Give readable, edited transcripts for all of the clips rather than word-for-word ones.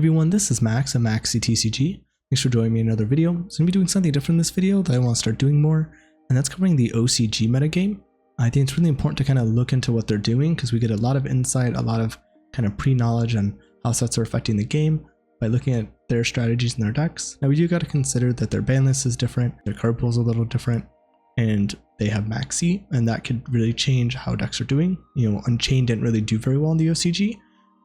Everyone, this is Max at MaxCTCG. Thanks for joining me in another video. So I'm going to be doing something different in this video that I want to start doing more, and that's covering the OCG metagame. I think it's really important to kind of look into what they're doing because we get a lot of insight, a lot of kind of pre-knowledge on how sets are affecting the game by looking at their strategies and their decks. Now we do got to consider that their ban list is different, their card pool is a little different, and they have Maxi, and that could really change how decks are doing. You know, Unchained didn't really do very well in the OCG.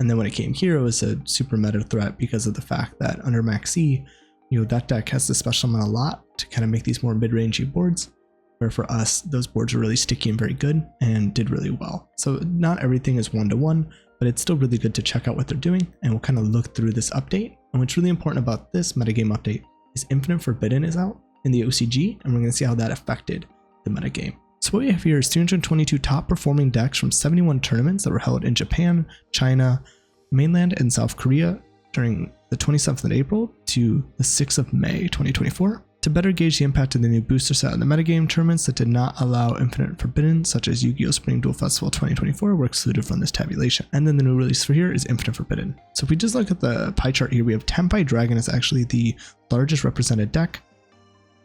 And then when it came here, it was a super meta threat because of the fact that under Maxi, you know, that deck has the special amount a lot to kind of make these more mid-rangey boards, where for us, those boards are really sticky and very good and did really well. So not everything is one-to-one, but it's still really good to check out what they're doing, and we'll kind of look through this update. And what's really important about this metagame update is Infinite Forbidden is out in the OCG, and we're going to see how that affected the metagame. So what we have here is 322 top performing decks from 71 tournaments that were held in Japan, China, mainland, and South Korea during the 27th of April to the 6th of May 2024. To better gauge the impact of the new booster set in the metagame, tournaments that did not allow Infinite Forbidden, such as Yu-Gi-Oh! Spring Duel Festival 2024, were excluded from this tabulation. And then the new release for here is Infinite Forbidden. So if we just look at the pie chart here, we have Tenpai Dragon is actually the largest represented deck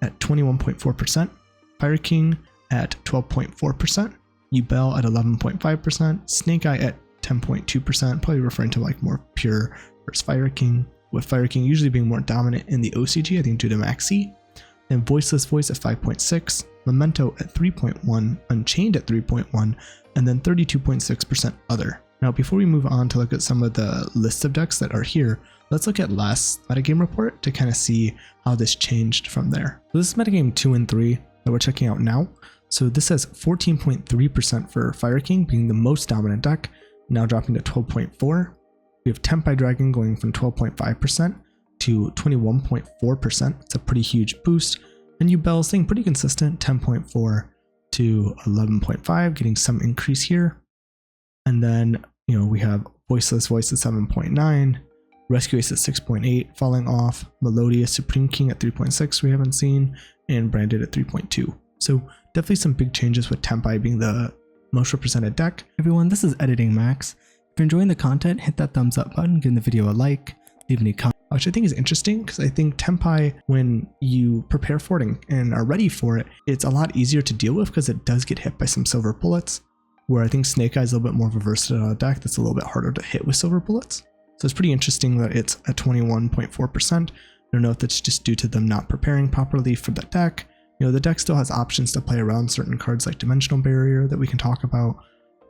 at 21.4%, Fire King at 12.4%, Yubel at 11.5%, Snake Eye at 10.2%, probably referring to like more pure versus Fire King, with Fire King usually being more dominant in the OCG, I think due to Maxi. Then Voiceless Voice at 5.6%, Memento at 3.1%, Unchained at 3.1%, and then 32.6% other. Now before we move on to look at some of the list of decks that are here, let's look at last metagame report to kind of see how this changed from there. So this is metagame 2 and 3 that we're checking out now. So this has 14.3% for Fire King being the most dominant deck, now dropping to 12.4%. We have Tenpai Dragon going from 12.5% to 21.4%. It's a pretty huge boost. And Yubel staying pretty consistent, 10.4 to 11.5, getting some increase here. And then, you know, we have Voiceless Voice at 7.9, Rescue Ace at 6.8, falling off, Melodious Supreme King at 3.6 we haven't seen, and Branded at 3.2. So definitely some big changes with Tenpai being the most represented deck. Everyone, this is Editing Max. If you're enjoying the content, hit that thumbs up button, give the video a like, leave any comments, which I think is interesting because I think Tenpai, when you prepare for it and are ready for it, it's a lot easier to deal with because it does get hit by some silver bullets, where I think Snake Eye is a little bit more of a versatile deck that's a little bit harder to hit with silver bullets. So it's pretty interesting that it's at 21.4%. I don't know if that's just due to them not preparing properly for the deck. You know, the deck still has options to play around certain cards like Dimensional Barrier that we can talk about,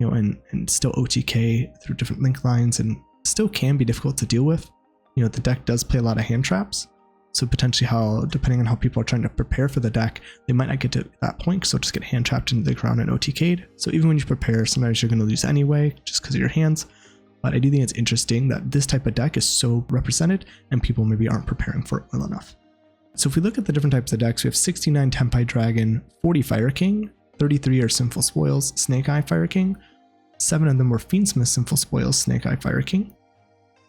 you know, and still OTK through different link lines, and still can be difficult to deal with. You know, the deck does play a lot of hand traps, so potentially depending on how people are trying to prepare for the deck, they might not get to that point because they'll just get hand trapped into the ground and OTK'd. So even when you prepare, sometimes you're going to lose anyway just because of your hands. But I do think it's interesting that this type of deck is so represented and people maybe aren't preparing for it well enough. So if we look at the different types of decks, we have 69 Tenpai Dragon, 40 Fire King, 33 are Sinful Spoils, Snake Eye Fire King, 7 of them were Fiendsmith, Sinful Spoils, Snake Eye Fire King.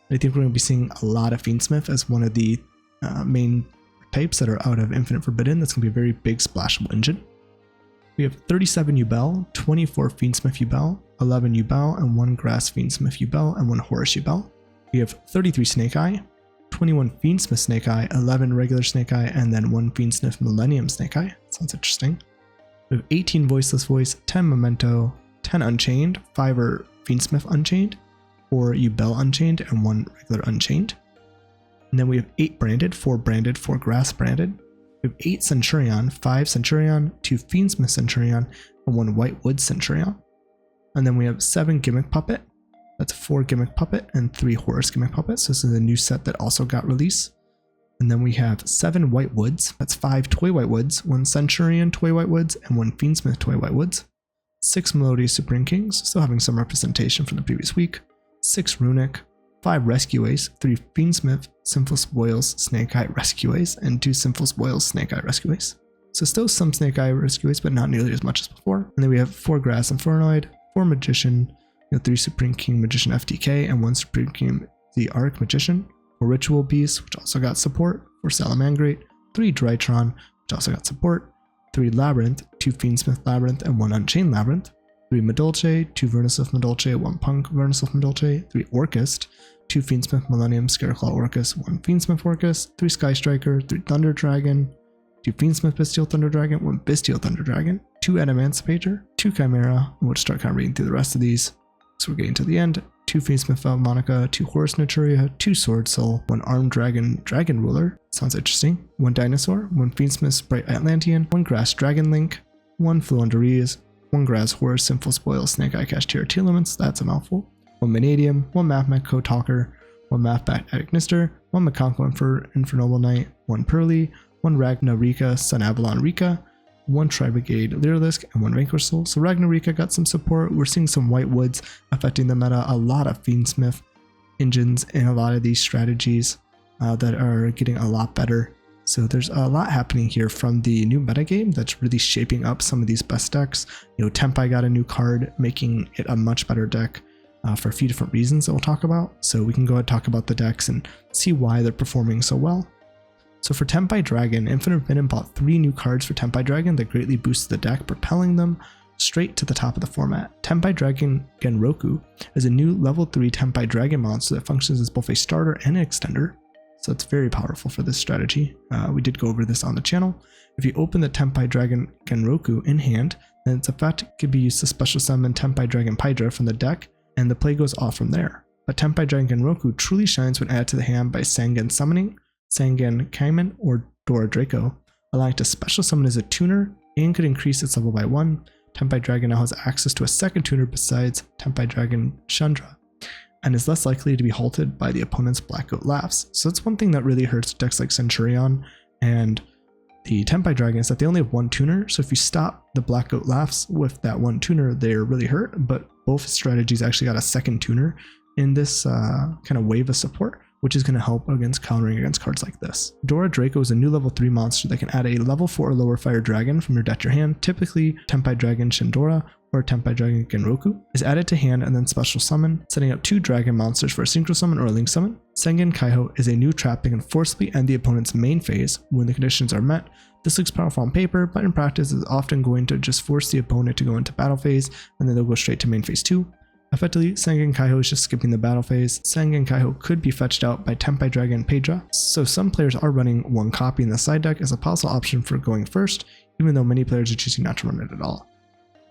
I think we're going to be seeing a lot of Fiendsmith as one of the main types that are out of Infinite Forbidden. That's going to be a very big splashable engine. We have 37 Yubel, 24 Fiendsmith Yubel, 11 Yubel, and 1 Grass Fiendsmith Yubel, and 1 Horus Yubel. We have 33 Snake Eye, 21 Fiendsmith Snake Eye, 11 regular Snake Eye, and then 1 Fiendsmith Millennium Snake Eye. Sounds interesting. We have 18 Voiceless Voice, 10 Memento, 10 Unchained, 5 are Fiendsmith Unchained, 4 Yubel Unchained, and 1 regular Unchained. And then we have 8 Branded, 4 Branded, 4 Grass Branded. We have 8 Centurion, 5 Centurion, 2 Fiendsmith Centurion, and 1 Whitewood Centurion. And then we have 7 Gimmick Puppet. That's 4 Gimmick Puppet and 3 Horus Gimmick Puppets. So this is a new set that also got released. And then we have 7 Whitewoods. That's 5 Toy Whitewoods, 1 Centurion Toy Whitewoods, and 1 Fiendsmith Toy Whitewoods. 6 Melodious Supreme Kings, still having some representation from the previous week. 6 Runic, 5 Rescue Ace, 3 Fiendsmith, Sinful Spoils, Snake Eye Rescue Ace, and 2 Sinful Spoils, Snake Eye Rescue Ace. So still some Snake Eye Rescue Ace, but not nearly as much as before. And then we have 4 Grass Infernoid, 4 Magician, 3 Supreme King Magician FTK, and 1 Supreme King the Arc Magician. 4 Ritual Beast, which also got support. 4 Salamangrate, 3 Drytron, which also got support. 3 Labyrinth, 2 Fiendsmith Labyrinth, and 1 Unchained Labyrinth. 3 Madolche, 2 Vernisylph Madolche, 1 Punk Vernisylph Madolche, 3 Orchist, 2 Fiendsmith Millennium Scareclaw Orcus, 1 Fiendsmith Orcus, 3 Sky Striker, 3 Thunder Dragon, 2 Fiendsmith Bestial Thunder Dragon, 1 Bestial Thunder Dragon, 2 Adamantipator, 2 Chimera, and we'll start kind of reading through the rest of these. So we're getting to the end. 2 Fiendsmith Monica, 2 Horus Naturia, 2 Sword Soul, 1 Armed Dragon Dragon Ruler, sounds interesting, 1 Dinosaur, 1 Fiendsmith Bright Atlantean, 1 Grass Dragon Link, 1 Fluunderiz, 1 Grass Horus Sinful Spoil Snake Eye Cash Tier Elements, that's a mouthful, 1 Vanadium, 1 Mathmech Code Talker, 1 Mathback Agnister, 1 Mekonko Infernoble Knight, 1 Pearly, 1 Ragnarika Sun Avalon Rika, 1 Tri-Brigade Lyrilisk, and 1 Vanquish Soul. So Ragnarika got some support. We're seeing some White Woods affecting the meta, a lot of Fiendsmith engines in a lot of these strategies that are getting a lot better. So there's a lot happening here from the new metagame that's really shaping up some of these best decks. You know, Tenpai got a new card, making it a much better deck for a few different reasons that we'll talk about. So we can go ahead and talk about the decks and see why they're performing so well. So for Tenpai Dragon, Infinite Venom bought 3 new cards for Tenpai Dragon that greatly boosts the deck, propelling them straight to the top of the format. Tenpai Dragon Genroku is a new level 3 Tenpai Dragon monster that functions as both a starter and an extender, so it's very powerful for this strategy. We did go over this on the channel. If you open the Tenpai Dragon Genroku in hand, then its effect can be used to special summon Tenpai Dragon Pydra from the deck, and the play goes off from there. But Tenpai Dragon Genroku truly shines when added to the hand by Sangan Summoning, Sangan Kaiman, or Dora Draco, allowing it to special summon as a tuner and could increase its level by 1. Tenpai Dragon now has access to a second tuner besides Tenpai Dragon Chandra, and is less likely to be halted by the opponent's Black Goat Laughs. So that's one thing that really hurts decks like Centurion and the Tenpai Dragon is that they only have 1 tuner, so if you stop the Black Goat Laughs with that 1 tuner, they're really hurt, but both strategies actually got a second tuner in this kind of wave of support, which is going to help against countering against cards like this. Dora Draco is a new level 3 monster that can add a level 4 or lower fire dragon from your deck to your hand. Typically, Tenpai Dragon Shindora or Tenpai Dragon Genroku is added to hand and then special summon, setting up 2 dragon monsters for a synchro summon or a link summon. Sengen Kaiho is a new trap that can forcibly end the opponent's main phase when the conditions are met. This looks powerful on paper, but in practice is often going to just force the opponent to go into battle phase, and then they'll go straight to main phase 2. Effectively, Sengen Kaiho is just skipping the battle phase. Sengen Kaiho could be fetched out by Tenpai Dragon Pedra, so some players are running 1 copy in the side deck as a possible option for going first, even though many players are choosing not to run it at all.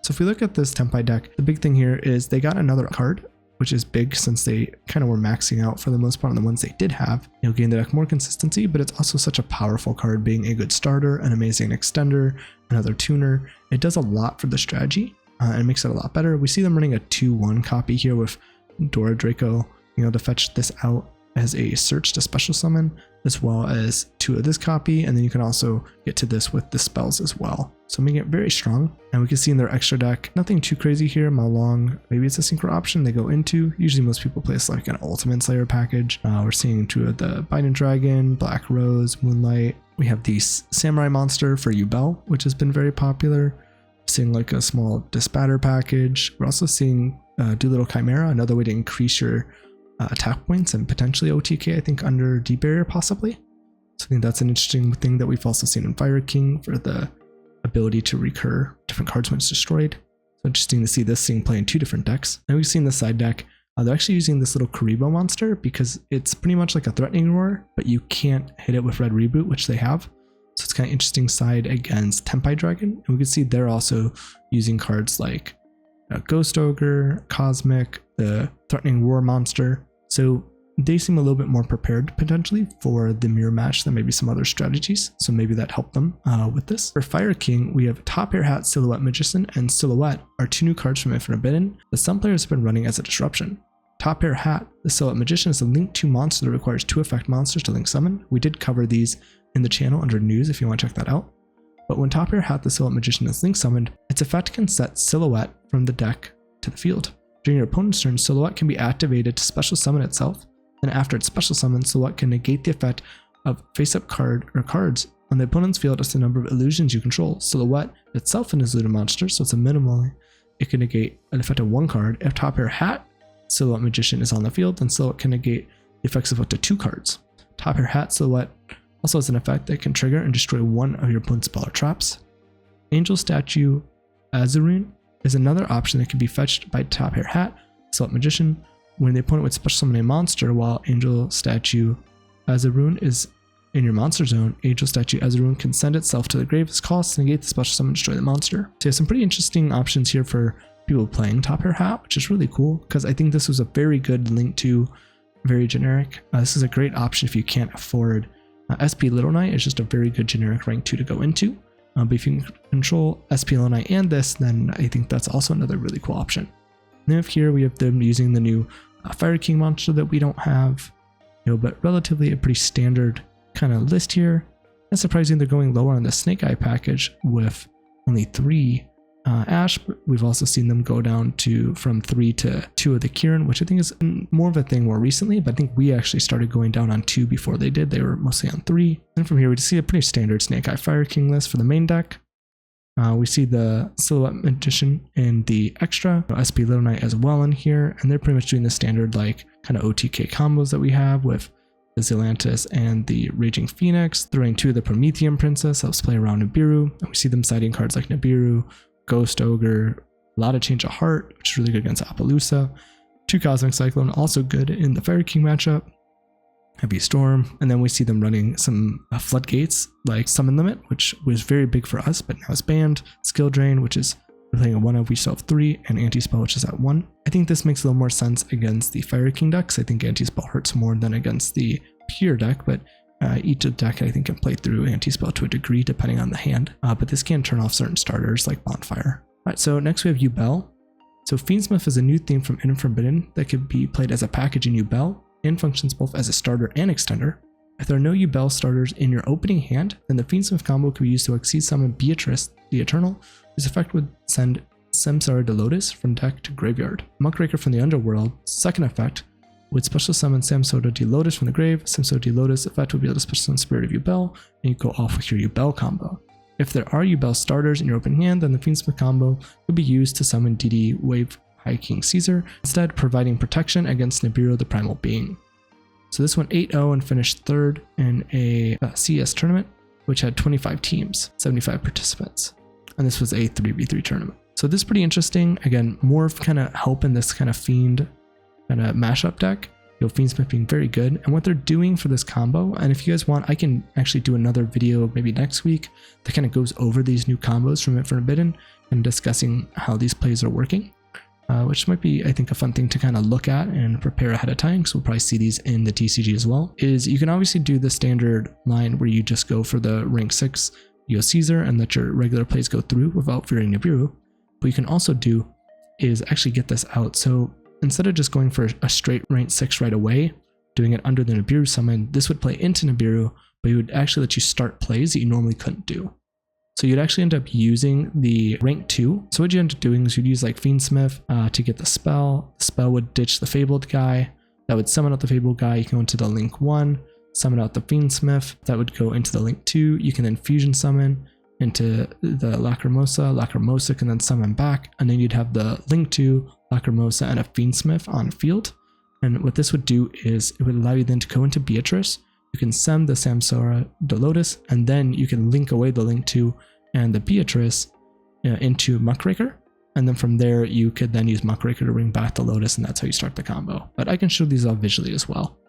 So if we look at this Tenpai deck, the big thing here is they got another card, which is big since they kind of were maxing out for the most part on the ones they did have. You'll gain the deck more consistency, but it's also such a powerful card, being a good starter, an amazing extender, another tuner. It does a lot for the strategy. And makes it a lot better. We see them running a 2-1 copy here with Dora Draco, to fetch this out as a search to special summon, as well as 2 of this copy, and then you can also get to this with the spells as well. So making it very strong, and we can see in their extra deck, nothing too crazy here. Malong, maybe it's a synchro option they go into. Usually most people play like an Ultimate Slayer package. We're seeing 2 of the Binding Dragon, Black Rose, Moonlight. We have the Samurai Monster for Yubel, which has been very popular. Seeing like a small Disbatter package. We're also seeing Doolittle Chimera, another way to increase your attack points and potentially OTK, I think, under Deep Barrier possibly. So I think that's an interesting thing that we've also seen in Fire King for the ability to recur different cards when it's destroyed. So interesting to see this thing play in 2 different decks. And we've seen the side deck. They're actually using this little Karibo monster because it's pretty much like a Threatening Roar, but you can't hit it with Red Reboot, which they have. So it's kind of interesting side against Tenpai Dragon. And we can see they're also using cards like Ghost Ogre, Cosmic, the Threatening Roar monster. So they seem a little bit more prepared potentially for the mirror match than maybe some other strategies. So maybe that helped them with this. For Fire King, we have Top Hair Hat, Silhouette Magician, and Silhouette are 2 new cards from Infinite Forbidden that some players have been running as a disruption. Top Hair Hat, the Silhouette Magician, is a link 2 monster that requires 2 effect monsters to link summon. We did cover these in the channel under news if you want to check that out. But when Top Hair Hat, the Silhouette Magician, is link summoned, its effect can set Silhouette from the deck to the field. During your opponent's turn, Silhouette can be activated to special summon itself, and after it's special summoned, Silhouette can negate the effect of face-up card or cards on the opponent's field as the number of illusions you control. Silhouette itself is a looted monster, so it's a minimally. It can negate an effect of 1 card. If Top Hair Hat, Silhouette Magician, is on the field, then Silhouette can negate the effects of up to 2 cards. Top Hair Hat, Silhouette also has an effect that can trigger and destroy 1 of your opponent's spell or traps. Angel Statue Azurine is another option that can be fetched by Top Hair Hat, Silhouette Magician, when the opponent would special summon a monster while Angel Statue as a rune is in your monster zone, Angel Statue as a rune can send itself to the grave as cost to negate the special summon and destroy the monster. So you have some pretty interesting options here for people playing Top Hair Hat, which is really cool because I think this was a very good link to, very generic. This is a great option if you can't afford SP Little Knight. It's just a very good generic rank 2 to go into. But if you can control SP Little Knight and this, then I think that's also another really cool option. And then here we have them using the new Fire King monster that we don't have, but relatively a pretty standard kind of list here. Not surprising they're going lower on the Snake Eye package with only 3 Ash, but we've also seen them go down from 3 to 2 of the Kieran, which I think is more of a thing more recently, but I think we actually started going down on 2 before they did. They were mostly on 3. And from here we just see a pretty standard Snake Eye Fire King list for the main deck. We see the Silhouette Magician in the extra, SP Little Knight as well in here, and they're pretty much doing the standard like kind of OTK combos that we have with the Zelantis and the Raging Phoenix, throwing 2 of the Promethean Princess, helps play around Nibiru, and we see them siding cards like Nibiru, Ghost Ogre, a lot of Change of Heart, which is really good against Appaloosa, 2 Cosmic Cyclone, also good in the Fire King matchup, Heavy Storm, and then we see them running some Floodgates like Summon Limit, which was very big for us, but now it's banned, Skill Drain, which is we're playing a 1-of, we still have 3, and Anti-Spell, which is at 1. I think this makes a little more sense against the Fire King decks. I think Anti-Spell hurts more than against the Pure deck, but each deck I think can play through Anti-Spell to a degree depending on the hand, but this can turn off certain starters like Bonfire. Alright, so next we have Yubel. So Fiendsmith is a new theme from In Forbidden that could be played as a package in Yubel and functions both as a starter and extender. If there are no Yubel starters in your opening hand, then the Fiendsmith combo could be used to Exceed Summon Beatrice the Eternal, whose effect would send Samsara de Lotus from deck to graveyard. Muckraker from the Underworld, second effect, would special summon Samsara de Lotus from the grave. Samsara de Lotus effect would be able to special summon Spirit of Yubel, and you go off with your Yubel combo. If there are Yubel starters in your open hand, then the Fiendsmith combo could be used to summon DD Wave High King Caesar, instead providing protection against Nibiru the Primal Being. So this went 8-0 and finished 3rd in a CS tournament, which had 25 teams, 75 participants. And this was a 3v3 tournament. So this is pretty interesting. Again, more of kind of help in this kind of Fiend kind of mashup deck. Fiendsmith being very good. And what they're doing for this combo, and if you guys want, I can actually do another video maybe next week that kind of goes over these new combos from In Forbidden and discussing how these plays are working. Which might be, I think, a fun thing to kind of look at and prepare ahead of time, because we'll probably see these in the TCG as well, is you can obviously do the standard line where you just go for the rank 6 Caesar and let your regular plays go through without fearing Nibiru. What you can also do is actually get this out. So instead of just going for a straight rank 6 right away, doing it under the Nibiru summon, this would play into Nibiru, but it would actually let you start plays that you normally couldn't do. So you'd actually end up using the rank 2. So what you end up doing is you'd use like Fiendsmith to get the spell. The spell would ditch the Fabled guy. That would summon out the Fabled guy. You can go into the link 1, summon out the Fiendsmith. That would go into the link 2. You can then fusion summon into the Lacrimosa can then summon back. And then you'd have the link 2, Lacrimosa, and a Fiendsmith on field. And what this would do is it would allow you then to go into Beatrice. You can send the Samsara de Lotus, and then you can link away the link 2 and the Beatrice into Muckraker. And then from there, you could then use Muckraker to bring back the Lotus, and that's how you start the combo. But I can show these off visually as well.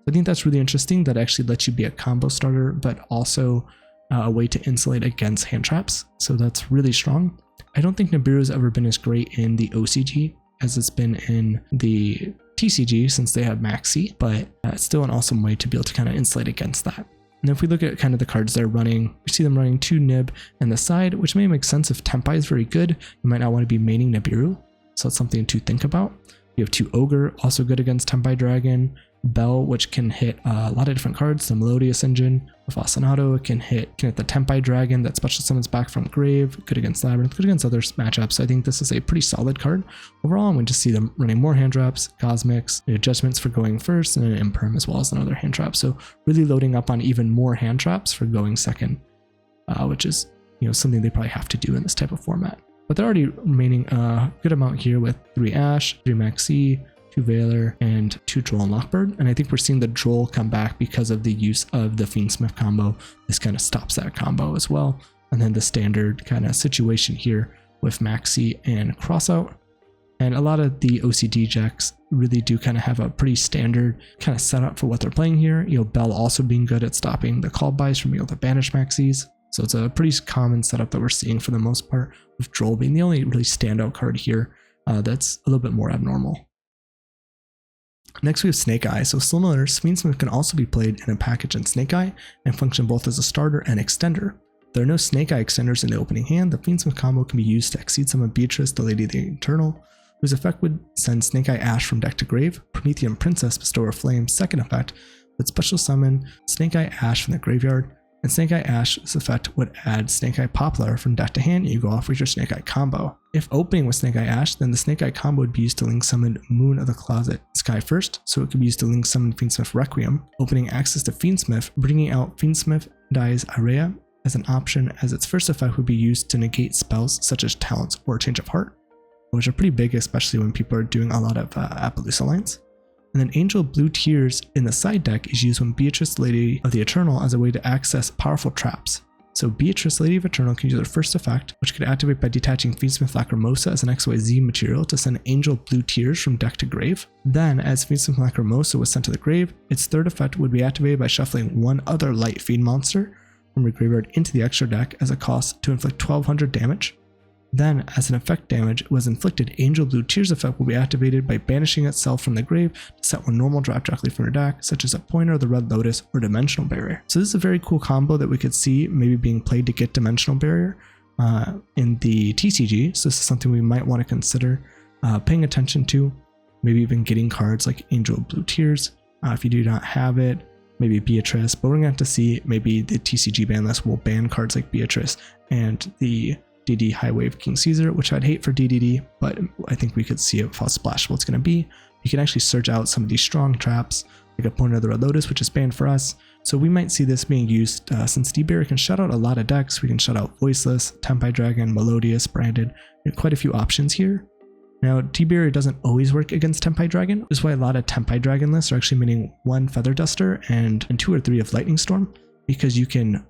I think that's really interesting. That actually lets you be a combo starter, but also a way to insulate against hand traps. So that's really strong. I don't think Nibiru has ever been as great in the OCG as it's been in the TCG since they have Maxi, but it's still an awesome way to be able to kind of insulate against that. And if we look at kind of the cards they're running, we see them running 2 Nib and the side, which may make sense if Tenpai is very good. You might not want to be maining Nibiru, so it's something to think about. You have 2 Ogre, also good against Tenpai Dragon. Bell, which can hit a lot of different cards. The Melodious Engine with Asanato, it can hit the Tenpai Dragon that special summons back from grave, good against Labyrinth, good against other matchups. So I think this is a pretty solid card. Overall, I'm going to see them running more hand traps, Cosmics, adjustments for going first, and an Imperm as well as another hand trap. So really loading up on even more hand traps for going second, which is something they probably have to do in this type of format. But they're already remaining a good amount here with 3 Ash, 3 Maxi, 2 Veiler, and 2 Droll and Lockbird. And I think we're seeing the Droll come back because of the use of the Fiendsmith combo. This kind of stops that combo as well. And then the standard kind of situation here with Maxi and Crossout. And a lot of the OCG decks really do kind of have a pretty standard kind of setup for what they're playing here. Yubel also being good at stopping the call buys from being able to banish maxis. So it's a pretty common setup that we're seeing for the most part, with Droll being the only really standout card here that's a little bit more abnormal. Next we have Snake Eye. So similar, Fiendsmith can also be played in a package in Snake Eye and function both as a starter and extender. There are no Snake Eye extenders in the opening hand. The Fiendsmith combo can be used to exceed summon Beatrice, the Lady of the Eternal, whose effect would send Snake Eye Ash from deck to grave, Promethean Princess, Bestower of Flame, second effect, would special summon Snake Eye Ash from the graveyard, and Snake Eye Ash's effect would add Snake Eye Poplar from deck to hand, and you go off with your Snake Eye combo. If opening with Snake Eye Ash, then the Snake Eye combo would be used to link summon Moon of the Closet Sky first, so it could be used to link summon Fiendsmith Requiem, opening access to Fiendsmith, bringing out Fiendsmith Dies Area as an option, as its first effect would be used to negate spells such as Talents or Change of Heart, which are pretty big, especially when people are doing a lot of Appaloosa lines. And then Angel Blue Tears in the side deck is used when Beatrice, Lady of the Eternal, as a way to access powerful traps. So Beatrice, Lady of Eternal, can use her first effect, which could activate by detaching Fiendsmith Lacrimosa as an XYZ material to send Angel Blue Tears from deck to grave. Then, as Fiendsmith Lacrimosa was sent to the grave, its third effect would be activated by shuffling one other Light Fiend monster from your graveyard into the extra deck as a cost to inflict 1200 damage. Then, as an effect damage was inflicted, Angel Blue Tears effect will be activated by banishing itself from the grave to set one normal drop directly from your deck, such as a Pointer, the Red Lotus, or Dimensional Barrier. So this is a very cool combo that we could see maybe being played to get Dimensional Barrier in the TCG. So this is something we might want to consider paying attention to, maybe even getting cards like Angel Blue Tears. If you do not have it, maybe Beatrice, but we're going to have to see. Maybe the TCG ban list will ban cards like Beatrice and the DD High Wave King Caesar, which I'd hate for DDD, but I think we could see how splashable it's going to be. You can actually search out some of these strong traps, like a Pointer of the Red Lotus, which is banned for us. So we might see this being used since D-Barrier can shut out a lot of decks. We can shut out Voiceless, Tenpai Dragon, Melodious, Branded, and quite a few options here. Now, D-Barrier doesn't always work against Tenpai Dragon. This is why a lot of Tenpai Dragon lists are actually meaning one Feather Duster and 2 or 3 of Lightning Storm, because you can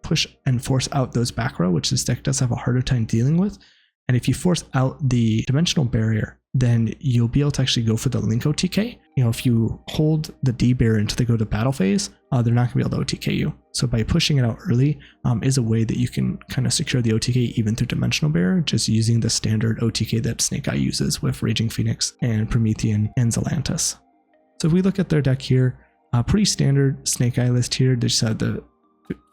push and force out those back row, which this deck does have a harder time dealing with. And if you force out the Dimensional Barrier, then you'll be able to actually go for the Link OTK. If you hold the D barrier until they go to battle phase, they're not going to be able to OTK you. So by pushing it out early is a way that you can kind of secure the OTK even through Dimensional Barrier, just using the standard OTK that Snake Eye uses with Raging Phoenix and Promethean and Zelantis. So if we look at their deck here, pretty standard Snake Eye list here. They just had the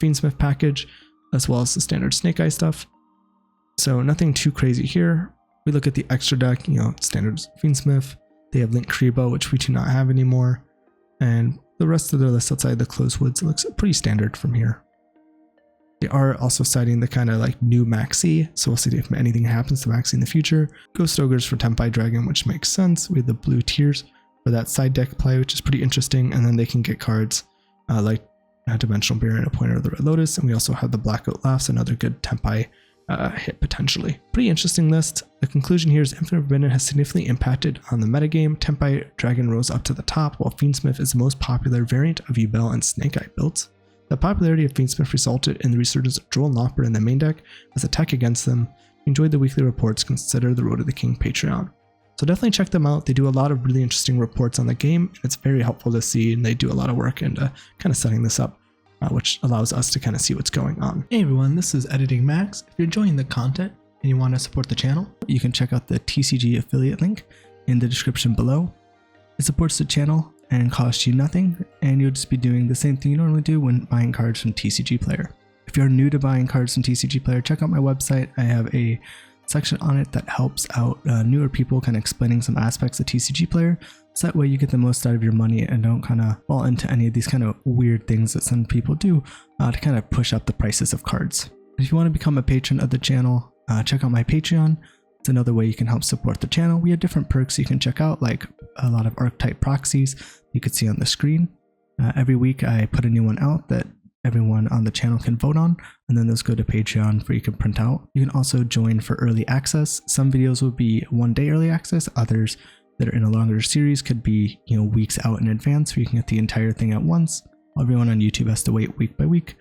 Fiendsmith package as well as the standard Snake Eye stuff. So nothing too crazy here. We look at the extra deck, standard Fiendsmith. They have Link Kribo, which we do not have anymore. And the rest of their list outside the Closed Woods looks pretty standard from here. They are also citing the kind of like new Maxi, so we'll see if anything happens to Maxi in the future. Ghost Ogres for Tenpai Dragon, which makes sense. We have the Blue Tears for that side deck play, which is pretty interesting. And then they can get cards like Dimensional Barrier and a Pointer of the Red Lotus, and we also have the Blackout Laughs, another good Tenpai hit potentially. Pretty interesting list. The conclusion here is Infinite Forbidden has significantly impacted on the metagame. Tenpai Dragon rose up to the top, while Fiendsmith is the most popular variant of Yubel and Snake Eye builds. The popularity of Fiendsmith resulted in the resurgence of Droll and Lockbird in the main deck as a tech against them. If you enjoyed the weekly reports, consider the Road to the King Patreon. So definitely check them out. They do a lot of really interesting reports on the game, and it's very helpful to see, and they do a lot of work into kind of setting this up, which allows us to kind of see what's going on. Hey everyone, this is Editing Max. If you're enjoying the content and you want to support the channel, you can check out the TCG affiliate link in the description below. It supports the channel and costs you nothing, and you'll just be doing the same thing you normally do when buying cards from TCG Player. If you're new to buying cards from TCG Player, check out my website. I have a section on it that helps out newer people, kind of explaining some aspects of TCG Player, so that way you get the most out of your money and don't kind of fall into any of these kind of weird things that some people do to kind of push up the prices of cards. If you want to become a patron of the channel, check out my Patreon. It's another way you can help support the channel. We have different perks you can check out, like a lot of archetype proxies you can see on the screen. Every week I put a new one out that everyone on the channel can vote on, and then those go to Patreon where you can print out. You can also join for early access. Some videos will be 1 day early access, others that are in a longer series could be weeks out in advance, where you can get the entire thing at once. Everyone on YouTube has to wait week by week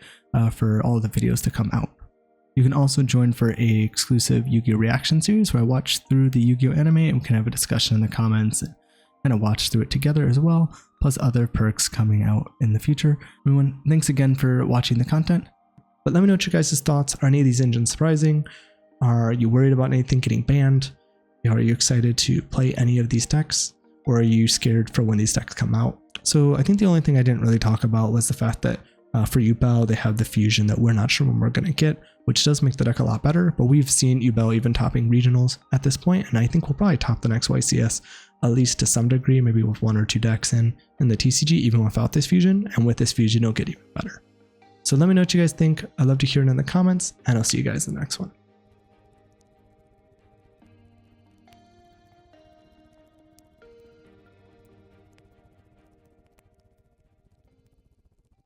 for all of the videos to come out. You can also join for a exclusive Yu-Gi-Oh! Reaction series where I watch through the Yu-Gi-Oh! Anime and we can have a discussion in the comments and kind of watch through it together as well, plus other perks coming out in the future. Everyone, thanks again for watching the content. But let me know what your guys' thoughts. Are any of these engines surprising? Are you worried about anything getting banned? Are you excited to play any of these decks? Or are you scared for when these decks come out? So I think the only thing I didn't really talk about was the fact that for Yubel, they have the fusion that we're not sure when we're going to get, which does make the deck a lot better, but we've seen Yubel even topping regionals at this point, and I think we'll probably top the next YCS, at least to some degree, maybe with 1 or 2 decks in the TCG, even without this fusion, and with this fusion, it'll get even better. So let me know what you guys think. I'd love to hear it in the comments, and I'll see you guys in the next one.